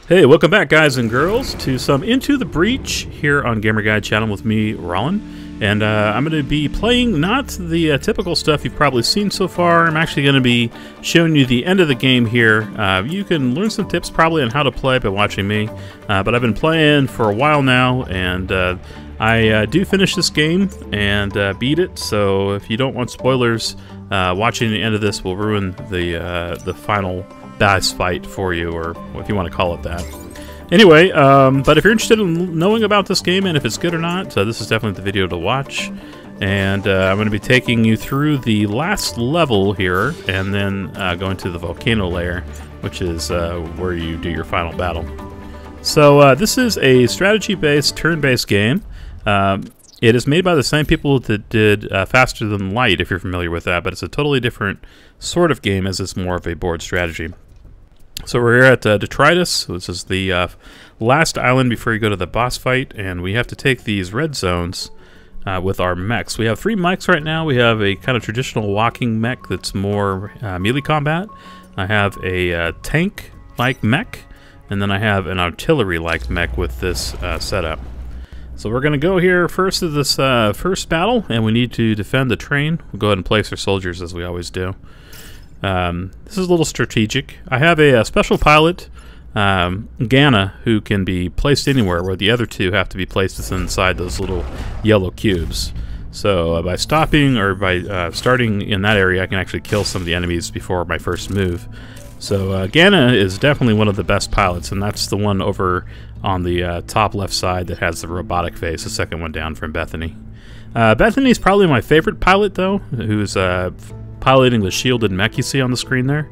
Hey, welcome back, guys and girls, to some Into the Breach here on Gamer Guide channel with me, Rollin. And I'm going to be playing not the typical stuff you've probably seen so far. I'm actually going to be showing you the end of the game here. You can learn some tips probably on how to play by watching me. But I've been playing for a while now, and I do finish this game and beat it. So if you don't want spoilers, watching the end of this will ruin the final boss fight for you, or if you want to call it that. Anyway, but if you're interested in knowing about this game and if it's good or not, this is definitely the video to watch. And I'm going to be taking you through the last level here, and then going to the volcano layer, which is where you do your final battle. So this is a strategy-based, turn-based game. It is made by the same people that did Faster Than Light, if you're familiar with that, but it's a totally different sort of game, as it's more of a board strategy. So we're here at Detritus, which is the last island before you go to the boss fight, and we have to take these red zones with our mechs. We have 3 mechs right now. We have a kind of traditional walking mech that's more melee combat. I have a tank-like mech, and then I have an artillery-like mech with this setup. So we're going to go here first to this first battle, and we need to defend the train. We'll go ahead and place our soldiers as we always do. This is a little strategic. I have a special pilot, Ganna, who can be placed anywhere, where the other 2 have to be placed inside those little yellow cubes. So by stopping, or by starting in that area, I can actually kill some of the enemies before my first move. So Ganna is definitely one of the best pilots, and that's the one over on the top left side that has the robotic face, the second one down from Bethany. Bethany's probably my favorite pilot, though, who's piloting the shielded mech you see on the screen there,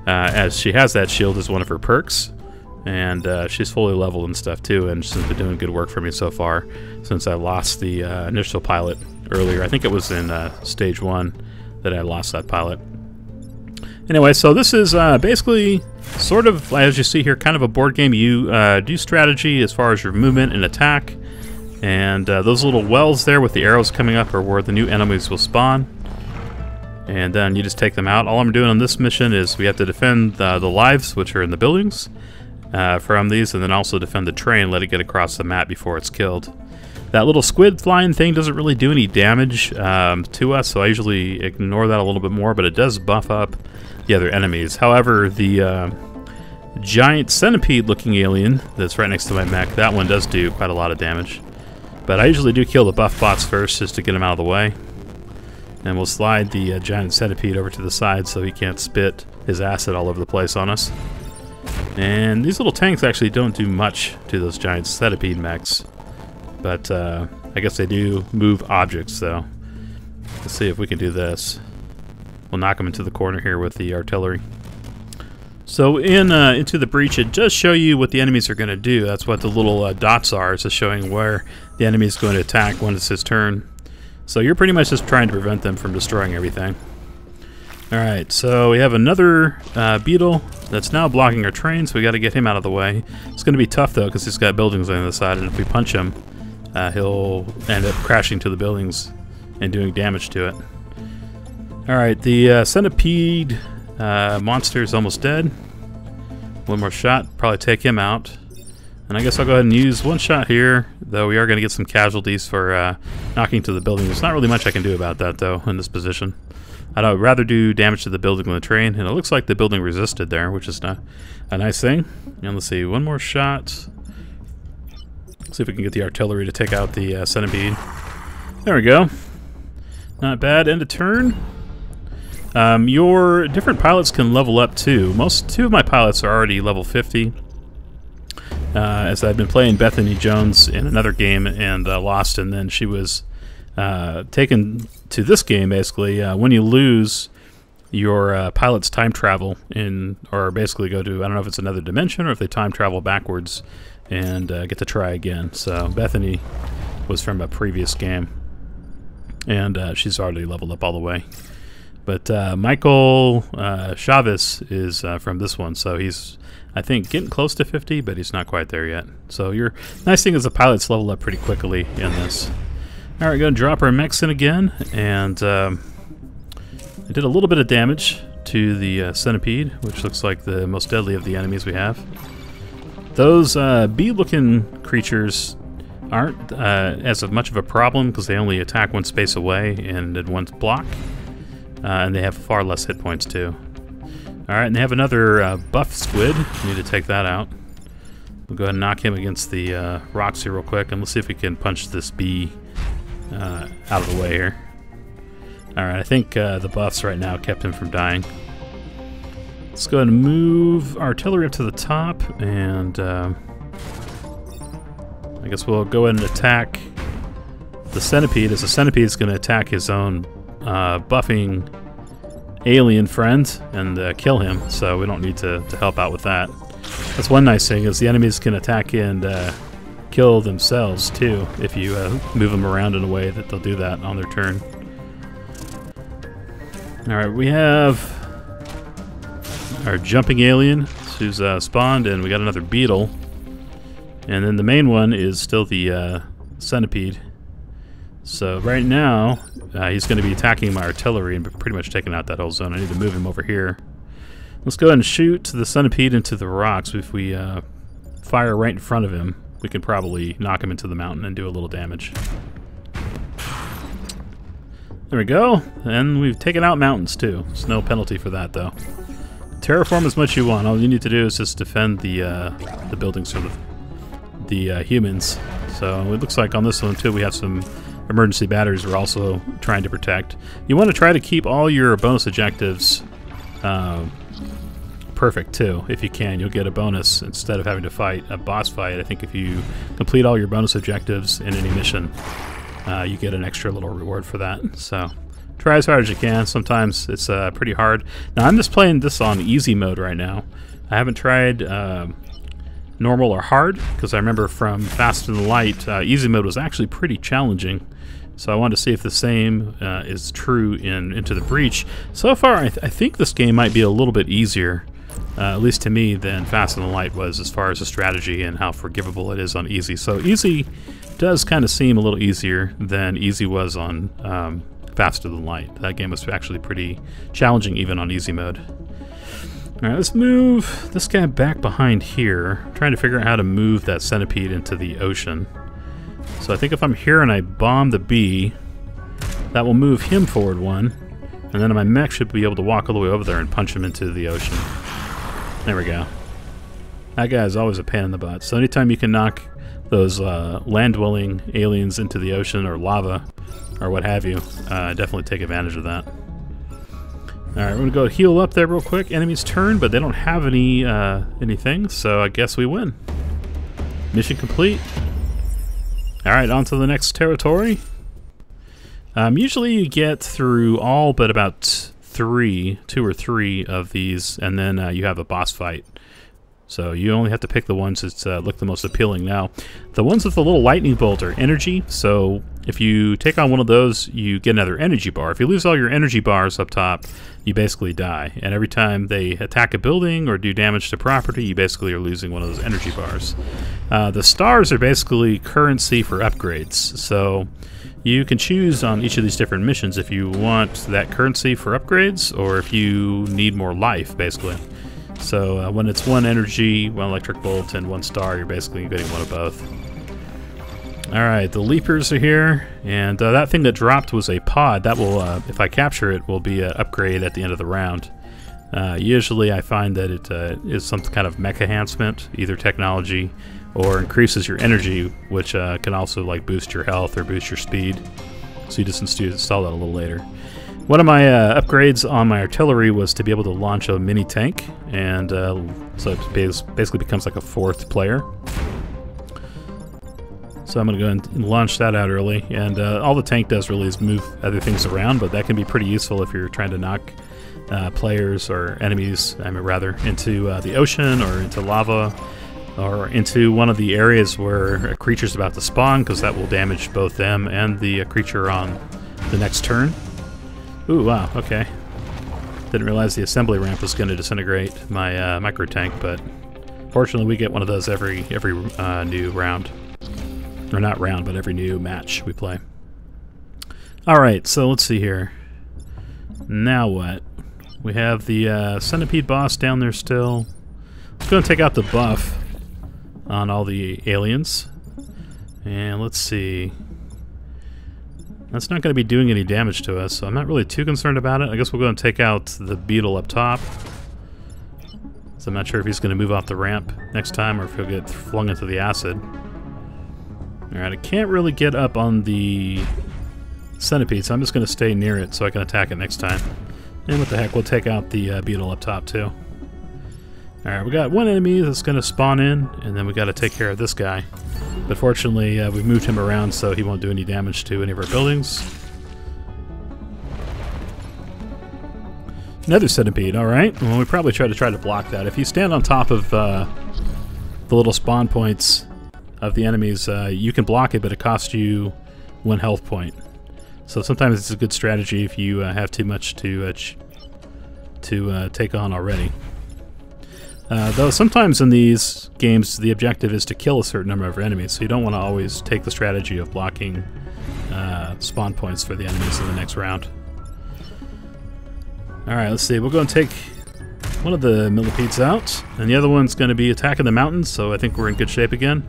as she has that shield as one of her perks, and she's fully leveled and stuff too, and she's been doing good work for me so far since I lost the initial pilot earlier. I think it was in stage 1 that I lost that pilot. Anyway, so this is basically sort of, as you see here, kind of a board game. You do strategy as far as your movement and attack, and those little wells there with the arrows coming up are where the new enemies will spawn. And then you just take them out. All I'm doing on this mission is we have to defend the lives, which are in the buildings, from these, and then also defend the train, let it get across the map before it's killed. That little squid flying thing doesn't really do any damage to us, so I usually ignore that a little bit more, but it does buff up the other enemies. However, the giant centipede-looking alien that's right next to my mech, that one does do quite a lot of damage. But I usually do kill the buff bots first, just to get them out of the way. And we'll slide the giant centipede over to the side so he can't spit his acid all over the place on us. And these little tanks actually don't do much to those giant centipede mechs. But I guess they do move objects, though. Let's see if we can do this. We'll knock them into the corner here with the artillery. So in Into the Breach, it does show you what the enemies are going to do. That's what the little dots are. It's just showing where the enemy is going to attack when it's his turn. So you're pretty much just trying to prevent them from destroying everything. Alright, so we have another beetle that's now blocking our train, so we got to get him out of the way. It's going to be tough, though, because he's got buildings on the other side, and if we punch him, he'll end up crashing to the buildings and doing damage to it. Alright, the centipede monster is almost dead. One more shot, probably take him out. And I guess I'll go ahead and use one shot here, though we are going to get some casualties for knocking to the building. There's not really much I can do about that, though, in this position. I'd rather do damage to the building than the train, and it looks like the building resisted there, which is a nice thing. And let's see, one more shot. Let's see if we can get the artillery to take out the centipede. There we go. Not bad. End of turn. Your different pilots can level up, too. 2 of my pilots are already level 50. As I've been playing Bethany Jones in another game and lost, and then she was taken to this game, basically. When you lose, your pilots time travel or basically go to, I don't know if it's another dimension or if they time travel backwards and get to try again. So Bethany was from a previous game, and she's already leveled up all the way. But Michael Chavez is from this one, so he's, I think, getting close to 50, but he's not quite there yet. So your nice thing is the pilots level up pretty quickly in this. All right, going to drop our mechs in again, and I did a little bit of damage to the centipede, which looks like the most deadly of the enemies we have. Those bee-looking creatures aren't as much of a problem because they only attack one space away and in one block, and they have far less hit points too. Alright, and they have another buff squid. Need to take that out. We'll go ahead and knock him against the rocks here real quick, and let's see if we can punch this bee out of the way here. Alright, I think the buffs right now kept him from dying. Let's go ahead and move artillery up to the top, and I guess we'll go ahead and attack the centipede, as the centipede is going to attack his own buffing alien friend and kill him, so we don't need to help out with that. That's one nice thing, is the enemies can attack and kill themselves too if you move them around in a way that they'll do that on their turn. Alright, we have our jumping alien who's spawned, and we got another beetle. And then the main one is still the centipede. So right now, he's going to be attacking my artillery and pretty much taking out that whole zone. I need to move him over here. Let's go ahead and shoot the centipede into the rocks. If we fire right in front of him, we can probably knock him into the mountain and do a little damage. There we go. And we've taken out mountains too. There's no penalty for that though. Terraform as much as you want. All you need to do is just defend the buildings for the humans. So it looks like on this one too we have some emergency batteries we're also trying to protect. You want to try to keep all your bonus objectives perfect too, if you can. You'll get a bonus instead of having to fight a boss fight. I think if you complete all your bonus objectives in any mission, you get an extra little reward for that. So try as hard as you can. Sometimes it's pretty hard. Now I'm just playing this on easy mode right now. I haven't tried normal or hard, because I remember from Fast and Light, easy mode was actually pretty challenging. So I wanted to see if the same is true in Into the Breach. So far, I think this game might be a little bit easier, at least to me, than Fast and Light was as far as the strategy and how forgivable it is on easy. So easy does kind of seem a little easier than easy was on Faster Than Light. That game was actually pretty challenging even on easy mode. Alright, let's move this guy back behind here. I'm trying to figure out how to move that centipede into the ocean. So I think if I'm here and I bomb the bee, that will move him forward one, and then my mech should be able to walk all the way over there and punch him into the ocean. There we go. That guy is always a pain in the butt. So anytime you can knock those land-dwelling aliens into the ocean or lava or what have you, definitely take advantage of that. Alright, we're going to go heal up there real quick. Enemy's turn, but they don't have any anything, so I guess we win. Mission complete. Alright, on to the next territory. Usually you get through all but about two or three of these, and then you have a boss fight. So you only have to pick the ones that look the most appealing. Now, the ones with the little lightning bolt are energy, so if you take on one of those, you get another energy bar. If you lose all your energy bars up top, you basically die. And every time they attack a building or do damage to property, you basically are losing one of those energy bars. The stars are basically currency for upgrades. So you can choose on each of these different missions if you want that currency for upgrades or if you need more life, basically. So when it's one energy, one electric bolt, and one star, you're basically getting one of both. Alright, the leapers are here, and that thing that dropped was a pod. That will, if I capture it, will be an upgrade at the end of the round. Usually I find that it is some kind of mech enhancement, either technology or increases your energy, which can also like boost your health or boost your speed. So you just install that a little later. One of my upgrades on my artillery was to be able to launch a mini tank, and so it basically becomes like a fourth player. So I'm going to go and launch that out early, and all the tank does really is move other things around, but that can be pretty useful if you're trying to knock players or enemies, I mean, rather, into the ocean or into lava or into one of the areas where a creature's about to spawn, because that will damage both them and the creature on the next turn. Ooh, wow, okay. Didn't realize the assembly ramp was going to disintegrate my micro tank, but fortunately we get one of those every new round. Or not round, but every new match we play. Alright, so let's see here. Now what? We have the centipede boss down there still. Let's go and take out the buff. on all the aliens. And let's see. That's not going to be doing any damage to us, so I'm not really too concerned about it. I guess we'll go and take out the beetle up top. So I'm not sure if he's going to move off the ramp next time or if he'll get flung into the acid. Alright, I can't really get up on the centipede, so I'm just going to stay near it so I can attack it next time. And what the heck, we'll take out the beetle up top too. Alright, we got one enemy that's going to spawn in, and then we got to take care of this guy. But fortunately, we've moved him around so he won't do any damage to any of our buildings. Another centipede, alright. Well, we probably try to block that. If you stand on top of the little spawn points of the enemies, you can block it, but it costs you 1 health point. So sometimes it's a good strategy if you have too much to take on already. Though sometimes in these games the objective is to kill a certain number of enemies, so you don't want to always take the strategy of blocking spawn points for the enemies in the next round. Alright, let's see. We'll go and take one of the millipedes out, and the other one's going to be attacking the mountains, so I think we're in good shape again.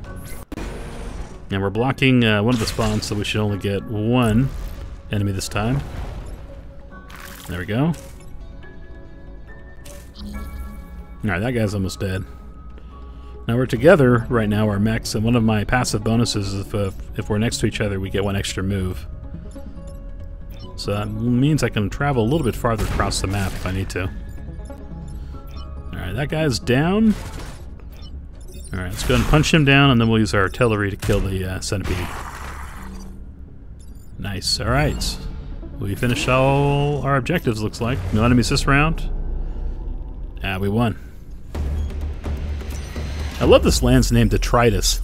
And we're blocking one of the spawns, so we should only get 1 enemy this time. There we go. Alright, that guy's almost dead. Now we're together right now, our mechs, and one of my passive bonuses is if we're next to each other, we get 1 extra move. So that means I can travel a little bit farther across the map if I need to. Alright, that guy's down. Alright, let's go ahead and punch him down, and then we'll use our artillery to kill the centipede. Nice, alright. We finished all our objectives, looks like. No enemies this round. Ah, we won. I love this land's name, Detritus.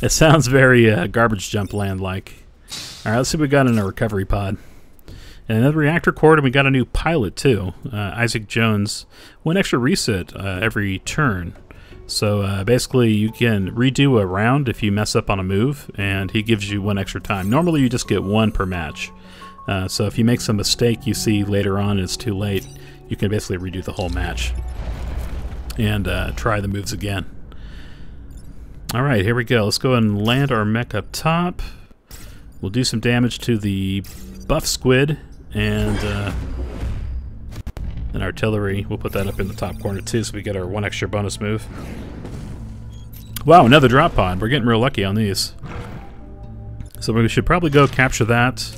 It sounds very garbage jump land-like. Alright, let's see what we got in our recovery pod. And another reactor core, and we got a new pilot too. Isaac Jones. 1 extra reset every turn. So basically you can redo a round if you mess up on a move, and he gives you 1 extra time. Normally you just get 1 per match. So if you make some mistake you see later on and it's too late, you can basically redo the whole match. And try the moves again. Alright, here we go. Let's go and land our mech up top. We'll do some damage to the buff squid, and artillery. We'll put that up in the top corner too, so we get our 1 extra bonus move. Wow, another drop pod. We're getting real lucky on these. So we should probably go capture that.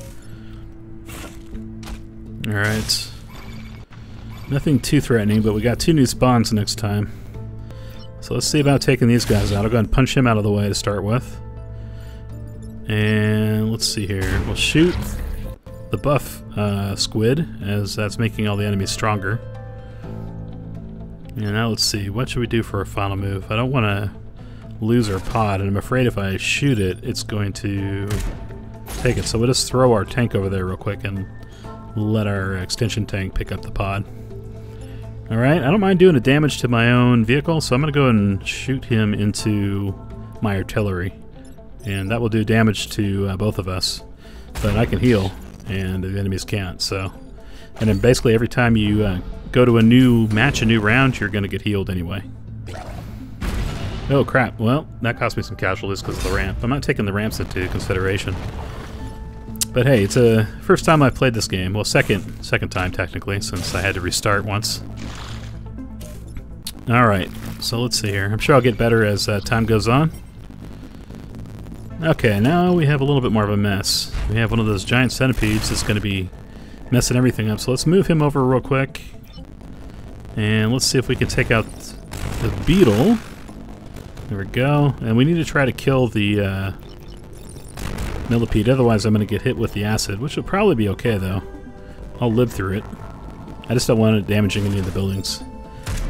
Alright. Nothing too threatening, but we got 2 new spawns next time. So let's see about taking these guys out. I'll go ahead and punch him out of the way to start with. And let's see here. We'll shoot the buff squid, as that's making all the enemies stronger. And now let's see. What should we do for our final move? I don't want to lose our pod, and I'm afraid if I shoot it, it's going to take it. So we'll just throw our tank over there real quick and let our extension tank pick up the pod. Alright, I don't mind doing a damage to my own vehicle, so I'm going to go and shoot him into my artillery. And that will do damage to both of us. But I can heal, and the enemies can't, so... And then basically every time you go to a new match, a new round, you're going to get healed anyway. Oh crap, well, that cost me some casualties because of the ramp. I'm not taking the ramps into consideration. But hey, it's a first time I've played this game. Well, second time technically, since I had to restart once. Alright, so let's see here. I'm sure I'll get better as time goes on. Okay, now we have a little bit more of a mess. We have one of those giant centipedes that's going to be messing everything up. So let's move him over real quick. And let's see if we can take out the beetle. There we go. And we need to try to kill the millipede, otherwise I'm going to get hit with the acid, which will probably be okay though. I'll live through it. I just don't want it damaging any of the buildings.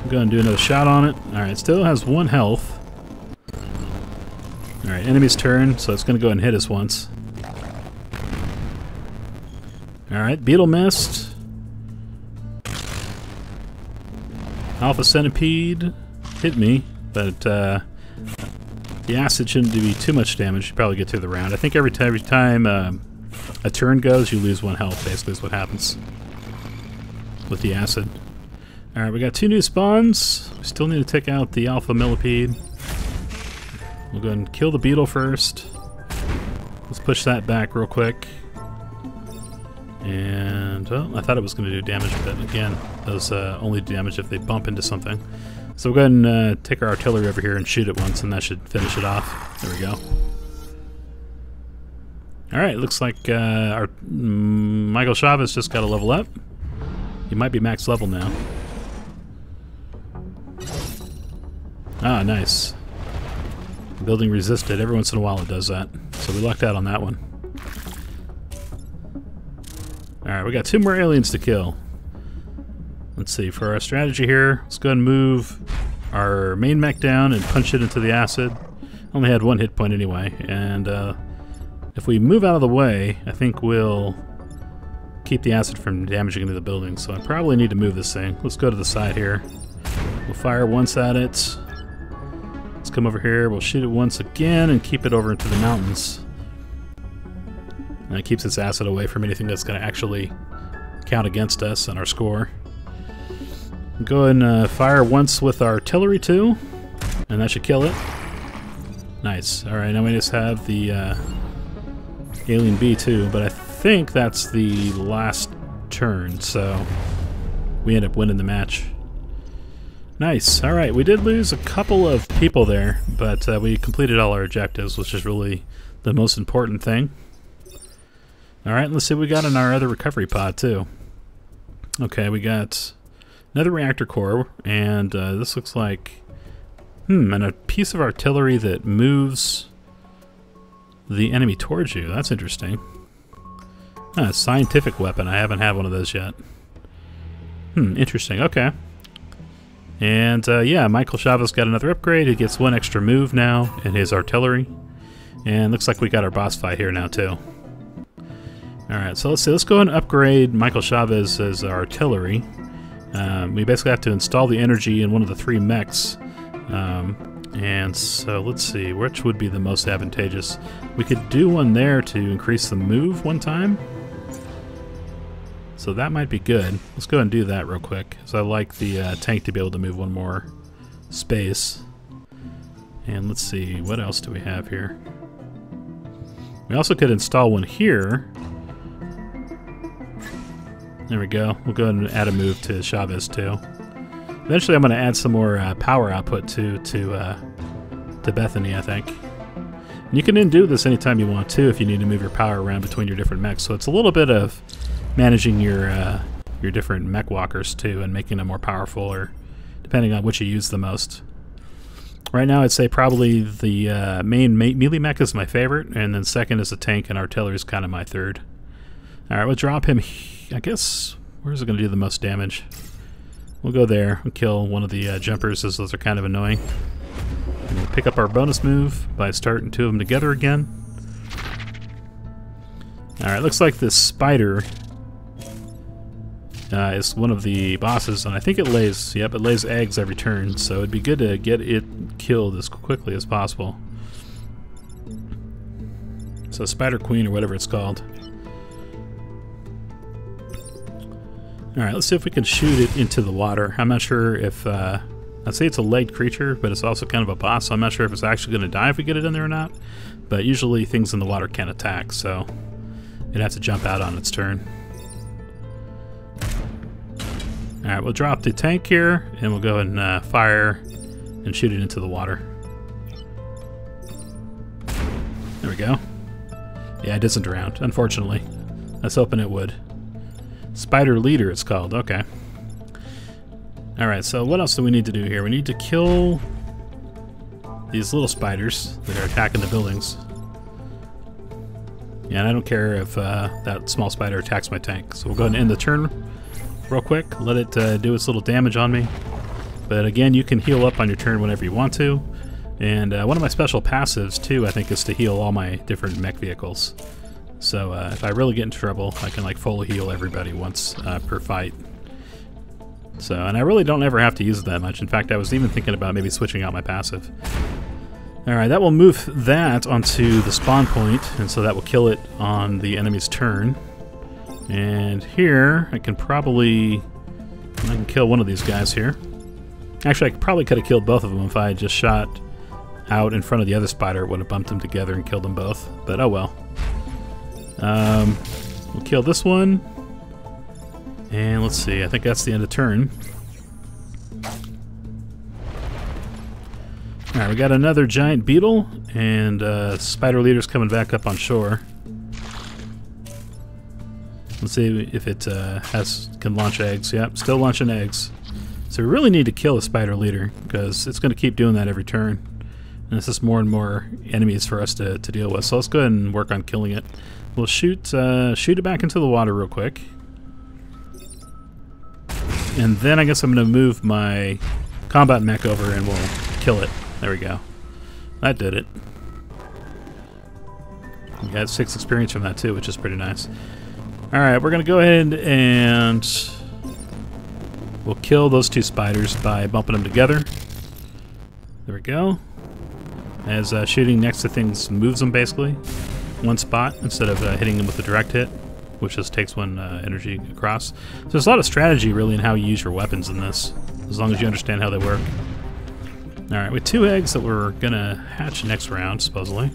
I'm going to do another shot on it. Alright, still has 1 health. Alright, enemy's turn, so it's going to go and hit us once. Alright, beetle missed. Alpha centipede hit me, but the acid shouldn't do me too much damage. You probably get through the round. I think every time a turn goes, you lose 1 health, basically is what happens with the acid. Alright, we got 2 new spawns. We still need to take out the alpha millipede. We'll go ahead and kill the beetle first. Let's push that back real quick. And, well, I thought it was going to do damage, but again, those only do damage if they bump into something. So we'll go ahead and take our artillery over here and shoot it once, and that should finish it off. There we go. Alright, looks like our Michael Chavez just got a level up. He might be max level now. Ah, nice. Building resisted. Every once in a while it does that. So we lucked out on that one. Alright, we got 2 more aliens to kill. Let's see, for our strategy here, let's go ahead and move our main mech down and punch it into the acid. Only had 1 hit point anyway, and if we move out of the way, I think we'll keep the acid from damaging into the building, so I probably need to move this thing. Let's go to the side here. We'll fire once at it. Let's come over here, we'll shoot it once again and keep it over into the mountains. And it keeps its acid away from anything that's going to actually count against us and our score. Go ahead and fire once with artillery too, and that should kill it. Nice. Alright, now we just have the Alien B2, but I think that's the last turn, so we end up winning the match. Nice. Alright, we did lose a couple of people there, but we completed all our objectives, which is really the most important thing. Alright, let's see what we got in our other recovery pod too. Okay, we got another reactor core, and this looks like and a piece of artillery that moves the enemy towards you. That's interesting. A scientific weapon. I haven't had one of those yet. Interesting. Okay. And yeah, Michael Chavez got another upgrade. He gets 1 extra move now in his artillery. And looks like we got our boss fight here now too. Alright, so let's see. Let's go and upgrade Michael Chavez as artillery. We basically have to install the energy in one of the 3 mechs. And so let's see, which would be the most advantageous? We could do one there to increase the move one time. So that might be good. Let's go ahead and do that real quick, because I like the tank to be able to move 1 more space. And let's see, what else do we have here? We also could install one here. There we go. We'll go ahead and add a move to Chavez too. Eventually I'm going to add some more power output to Bethany, I think. And you can do this anytime you want to if you need to move your power around between your different mechs. So it's a little bit of managing your different mech walkers too and making them more powerful, or depending on which you use the most. Right now I'd say probably the main melee mech is my favorite, and then second is the tank, and artillery is kind of my third. Alright, we'll drop him, I guess, where's it going to do the most damage? We'll go there and kill one of the jumpers, as those are kind of annoying. And we'll pick up our bonus move by starting 2 of them together again. Alright, looks like this spider is one of the bosses, and I think it lays eggs every turn, so it'd be good to get it killed as quickly as possible. So Spider Queen, or whatever it's called. Alright, let's see if we can shoot it into the water. I'm not sure if, I'd say it's a legged creature, but it's also kind of a boss, so I'm not sure if it's actually going to die if we get it in there or not. But usually things in the water can't attack, so it'd have to jump out on its turn. Alright, we'll drop the tank here, and we'll go and fire and shoot it into the water. There we go. Yeah, it isn't drowned, unfortunately. Let's hoping it would. Spider Leader, it's called. Okay. Alright, so what else do we need to do here? We need to kill these little spiders that are attacking the buildings. Yeah, and I don't care if that small spider attacks my tank. So we'll go ahead and end the turn real quick. Let it do its little damage on me. But again, you can heal up on your turn whenever you want to. And one of my special passives, too, I think, is to heal all my different mech vehicles. So if I really get into trouble, I can like full heal everybody once per fight. So, and I really don't ever have to use it that much. In fact, I was even thinking about maybe switching out my passive. Alright, that will move that onto the spawn point, and so that will kill it on the enemy's turn. And here, I can kill one of these guys here. Actually, I probably could have killed both of them if I had just shot out in front of the other spider, it would have bumped them together and killed them both. But oh well. We'll kill this one. And let's see, I think that's the end of turn. Alright, we got another giant beetle, and spider leader's coming back up on shore. Let's see if it can launch eggs. Yep, still launching eggs. So we really need to kill the spider leader, because it's going to keep doing that every turn. And this is more and more enemies for us to deal with. So let's go ahead and work on killing it. We'll shoot it back into the water real quick. And then I guess I'm going to move my combat mech over and we'll kill it. There we go. That did it. We got 6 experience from that too, which is pretty nice. Alright, we're going to go ahead and we'll kill those 2 spiders by bumping them together. There we go. As shooting next to things moves them basically. One spot instead of hitting them with a direct hit, which just takes 1 energy across. So there's a lot of strategy really in how you use your weapons in this, as long as you understand how they work. Alright, with 2 eggs that we're going to hatch next round, supposedly.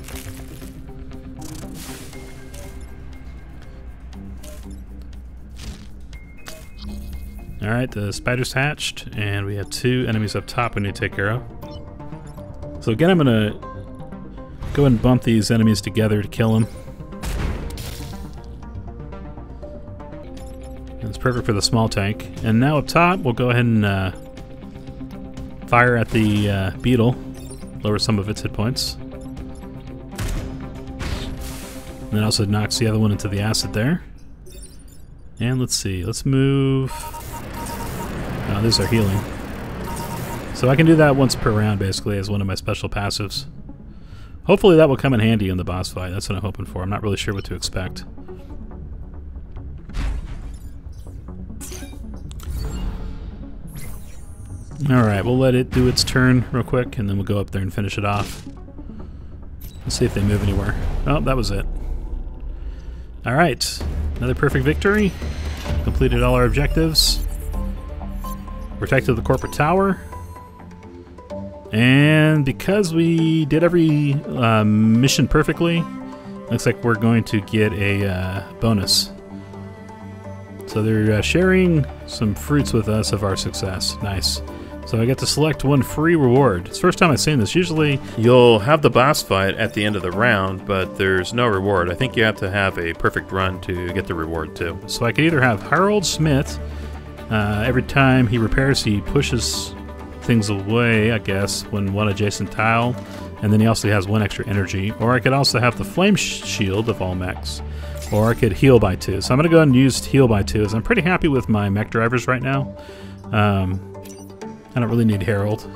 Alright, the spider's hatched, and we have 2 enemies up top we need to take care of. So again, I'm going to go ahead and bump these enemies together to kill them. It's perfect for the small tank. And now up top, we'll go ahead and fire at the beetle, lower some of its hit points. And then also knocks the other one into the acid there. And let's see, let's move... Oh, these are healing. So I can do that once per round basically as one of my special passives. Hopefully that will come in handy in the boss fight. That's what I'm hoping for. I'm not really sure what to expect. Alright, we'll let it do its turn real quick, and then we'll go up there and finish it off. Let's see if they move anywhere. Oh, that was it. Alright, another perfect victory. Completed all our objectives. Protected the corporate tower. And because we did every mission perfectly, looks like we're going to get a bonus. So they're sharing some fruits with us of our success. Nice. So I get to select 1 free reward. It's the first time I've seen this. Usually you'll have the boss fight at the end of the round, but there's no reward. I think you have to have a perfect run to get the reward too. So I could either have Harold Smith. Every time he repairs, he pushes things away, I guess, when 1 adjacent tile, and then he also has 1 extra energy. Or I could also have the flame shield of all mechs, or I could heal by 2. So I'm going to go ahead and use heal by 2, as I'm pretty happy with my mech drivers right now. I don't really need Harold.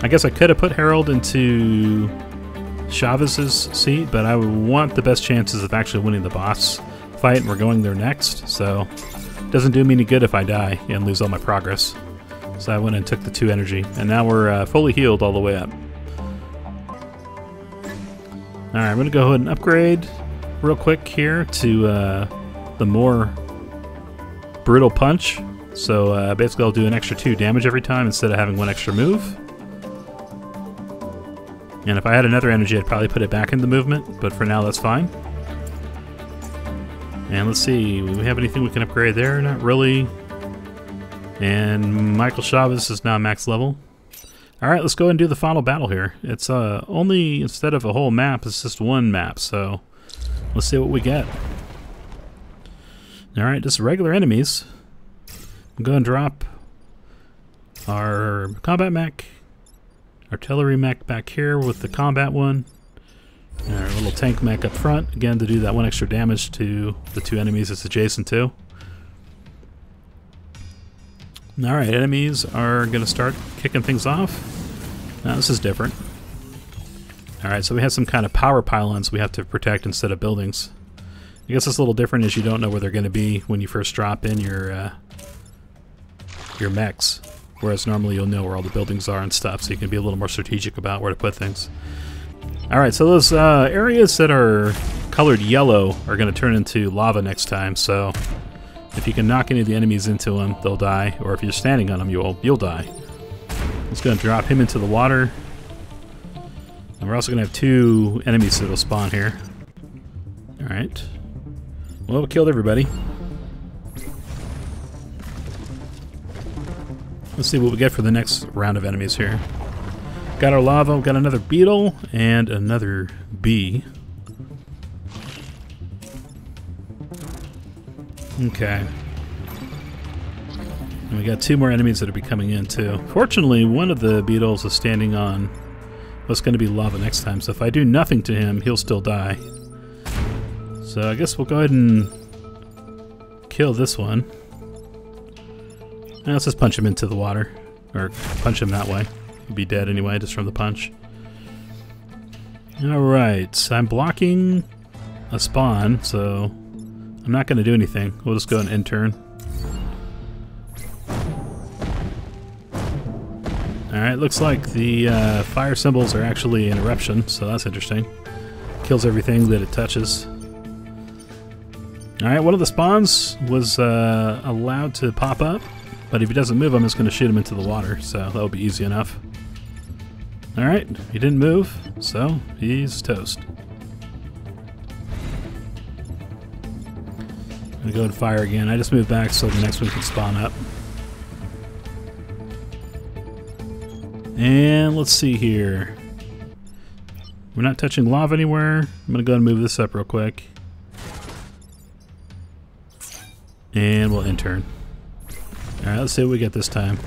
I guess I could have put Harold into Chavez's seat, but I would want the best chances of actually winning the boss fight, and we're going there next, so it doesn't do me any good if I die and lose all my progress. So I went and took the 2 energy, and now we're fully healed all the way up. Alright, I'm going to go ahead and upgrade real quick here to the more brutal punch. So basically I'll do an extra 2 damage every time instead of having 1 extra move. And if I had another energy, I'd probably put it back into movement, but for now that's fine. And let's see, do we have anything we can upgrade there? Not really. And Michael Chavez is now max level. Alright, let's go ahead and do the final battle here. It's only, instead of a whole map, it's just 1 map, so let's see what we get. Alright, just regular enemies. I'm going to drop our combat mech, artillery mech back here with the combat one, and our little tank mech up front, again to do that 1 extra damage to the 2 enemies it's adjacent to. Alright, enemies are going to start kicking things off. Now this is different. Alright, so we have some kind of power pylons we have to protect instead of buildings. I guess it's a little different as you don't know where they're going to be when you first drop in your mechs, whereas normally you'll know where all the buildings are and stuff, so you can be a little more strategic about where to put things. Alright, so those areas that are colored yellow are going to turn into lava next time, so if you can knock any of the enemies into them, they'll die, or if you're standing on them, you'll die. Let's go and drop him into the water. And we're also going to have 2 enemies that'll spawn here. Alright. Well, we killed everybody. Let's see what we get for the next round of enemies here. Got our lava, got another beetle, and another bee. Okay. And we got 2 more enemies that are be coming in too. Fortunately, one of the beetles is standing on what's going to be lava next time, so if I do nothing to him, he'll still die. So I guess we'll go ahead and kill this one. Now let's just punch him into the water. Or punch him that way. He'll be dead anyway, just from the punch. Alright, I'm blocking a spawn, so I'm not going to do anything. We'll just go and end turn. Alright, looks like the fire symbols are actually an eruption, so that's interesting. Kills everything that it touches. Alright, one of the spawns was allowed to pop up, but if he doesn't move, I'm just going to shoot him into the water, so that'll be easy enough. Alright, he didn't move, so he's toast. I'm going to go and fire again. I just moved back so the next one can spawn up. And let's see here. We're not touching lava anywhere. I'm going to go and move this up real quick. And we'll end turn. Alright, let's see what we get this time.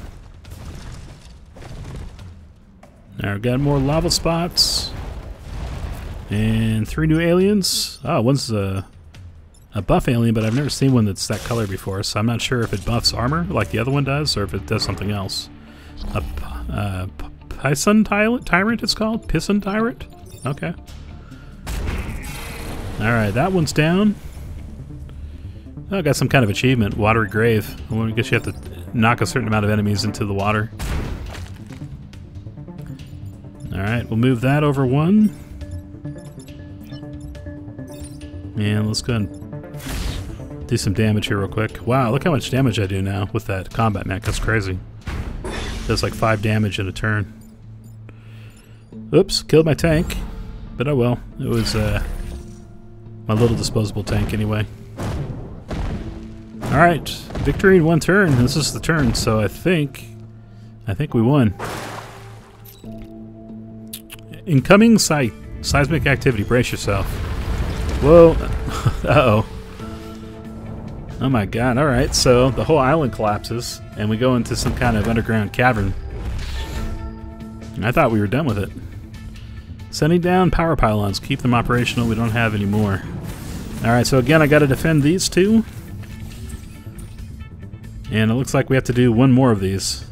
Alright, we've got more lava spots. And 3 new aliens. Oh, one's a buff alien, but I've never seen one that's that color before, so I'm not sure if it buffs armor like the other one does, or if it does something else. Piston Tyrant it's called? Piston Tyrant? Okay. Alright, that one's down. Oh, I got some kind of achievement. Watery Grave. I guess you have to knock a certain amount of enemies into the water. Alright, we'll move that over 1. And let's go and do some damage here real quick. Wow, look how much damage I do now with that combat mech. That's crazy. Does like 5 damage in a turn. Oops, killed my tank. But oh well. It was my little disposable tank anyway. Alright, victory in 1 turn. This is the turn, so I think we won. Incoming seismic activity. Brace yourself. Whoa. Uh-oh. Oh my god, alright, so the whole island collapses, and we go into some kind of underground cavern. I thought we were done with it. Sending down power pylons. Keep them operational. We don't have any more. Alright, so again, I gotta defend these 2. And it looks like we have to do 1 more of these.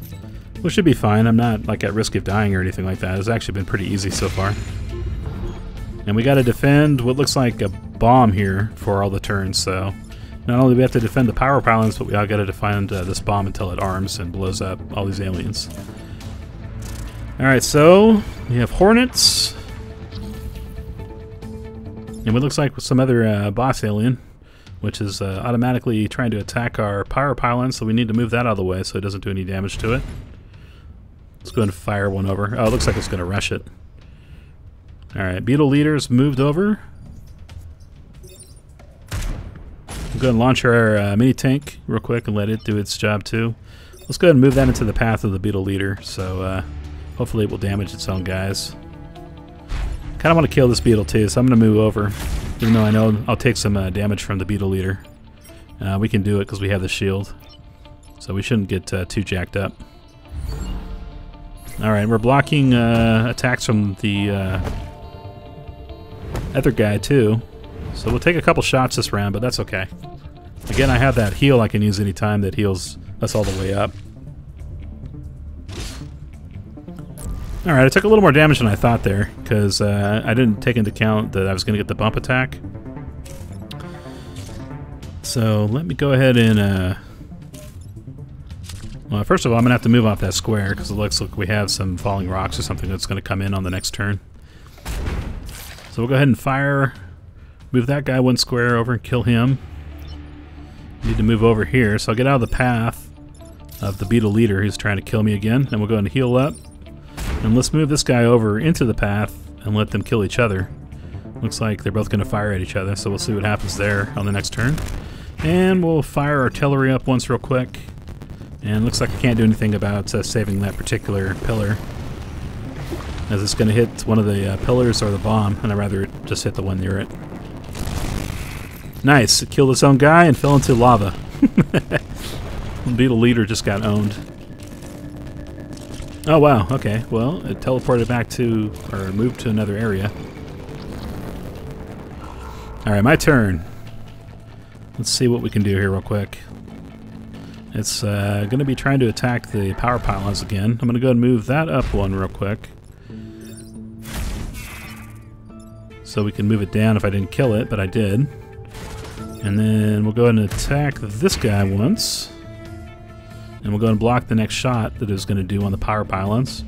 Which should be fine. I'm not like at risk of dying or anything like that. It's actually been pretty easy so far. And we gotta defend what looks like a bomb here for all the turns, so not only do we have to defend the power pylons, but we all gotta defend this bomb until it arms and blows up all these aliens. Alright, so we have Hornets. And what looks like some other boss alien, which is automatically trying to attack our power pylon, so we need to move that out of the way so it doesn't do any damage to it. Let's go ahead and fire one over. Oh, it looks like it's going to rush it. Alright, Beetle Leader's moved over. We'll go ahead and launch our mini tank real quick and let it do its job too. Let's go ahead and move that into the path of the Beetle Leader, so hopefully it will damage its own guys. Kind of want to kill this beetle too, so I'm going to move over. Even though I know I'll take some damage from the Beetle Leader. We can do it because we have the shield. So we shouldn't get too jacked up. Alright, we're blocking attacks from the other guy too. So we'll take a couple shots this round, but that's okay. Again, I have that heal I can use anytime that heals us all the way up. Alright, I took a little more damage than I thought there, because I didn't take into account that I was going to get the bump attack. So let me go ahead and... well, first of all, I'm going to have to move off that square, because it looks like we have some falling rocks or something that's going to come in on the next turn. So we'll go ahead and fire, move that guy 1 square over and kill him. Need to move over here, so I'll get out of the path of the Beetle Leader who's trying to kill me again, and we'll go ahead and heal up. And let's move this guy over into the path and let them kill each other. Looks like they're both going to fire at each other, so we'll see what happens there on the next turn. And we'll fire artillery up once real quick. And looks like I can't do anything about saving that particular pillar, as it's going to hit one of the pillars or the bomb, and I'd rather it just hit the one near it. Nice, it killed its own guy and fell into lava. The beetle leader just got owned. Oh wow, okay, well, it teleported back to, or moved to another area. Alright, my turn. Let's see what we can do here real quick. It's going to be trying to attack the power pylons again. I'm going to go and move that up one real quick, so we can move it down if I didn't kill it, but I did. And then we'll go ahead and attack this guy once. And we'll go and block the next shot that it's going to do on the power pylons.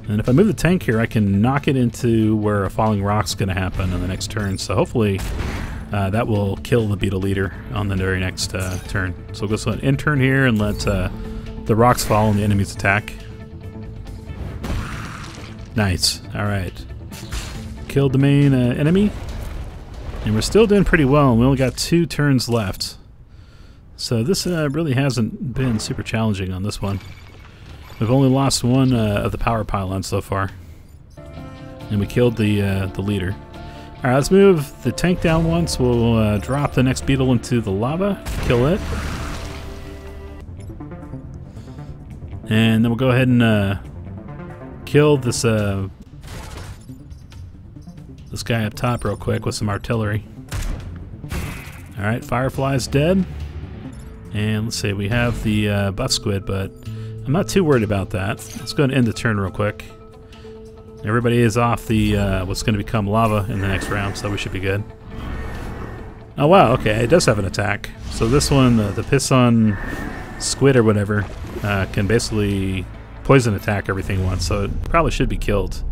And if I move the tank here, I can knock it into where a falling rock's going to happen on the next turn. So hopefully that will kill the beetle leader on the very next turn. So we'll go end turn here and let the rocks fall and the enemies attack. Nice. Alright. Killed the main enemy. And we're still doing pretty well. We only got 2 turns left. So this really hasn't been super challenging on this one. We've only lost one of the power pylons so far. And we killed the leader. Alright, let's move the tank down once. We'll drop the next beetle into the lava, kill it. And then we'll go ahead and kill this this guy up top real quick with some artillery. Alright, Firefly's dead. And let's see, we have the buff squid, but I'm not too worried about that. Let's go and end the turn real quick. Everybody is off the what's going to become lava in the next round, so we should be good. Oh wow, okay, it does have an attack. So this one, the Pisson squid or whatever, can basically poison attack everything once, so it probably should be killed.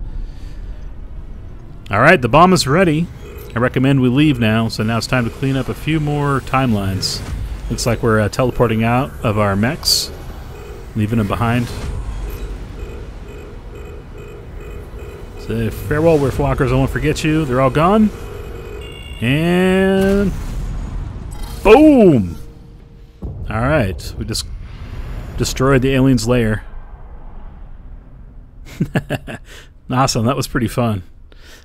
Alright, the bomb is ready. I recommend we leave now, so now it's time to clean up a few more timelines. Looks like we're teleporting out of our mechs, leaving them behind. So farewell, Wolfwalkers, I won't forget you. They're all gone. And boom! Alright, we just destroyed the alien's lair. Awesome, that was pretty fun.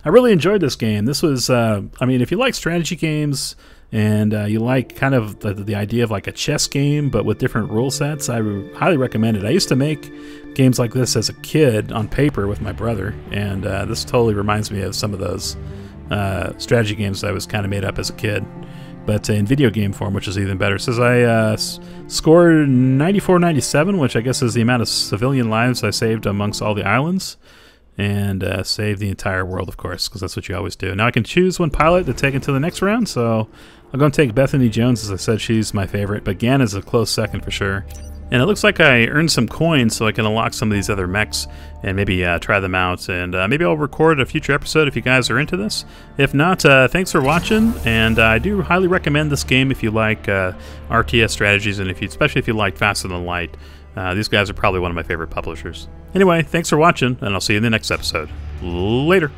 I really enjoyed this game. This was, I mean, if you like strategy games and you like kind of the idea of like a chess game but with different rule sets, I highly recommend it. I used to make games like this as a kid on paper with my brother, and this totally reminds me of some of those strategy games that I was kind of made up as a kid, but in video game form, which is even better. It says I scored 94-97, which I guess is the amount of civilian lives I saved amongst all the islands. And save the entire world, of course, because that's what you always do. Now I can choose one pilot to take into the next round, so I'm going to take Bethany Jones. As I said, she's my favorite, but Gan is a close second for sure. And it looks like I earned some coins, so I can unlock some of these other mechs and maybe try them out. And maybe I'll record a future episode if you guys are into this. If not, thanks for watching, and I do highly recommend this game if you like RTS strategies, and especially if you like Faster Than Light. These guys are probably one of my favorite publishers. Anyway, thanks for watching, and I'll see you in the next episode. Later.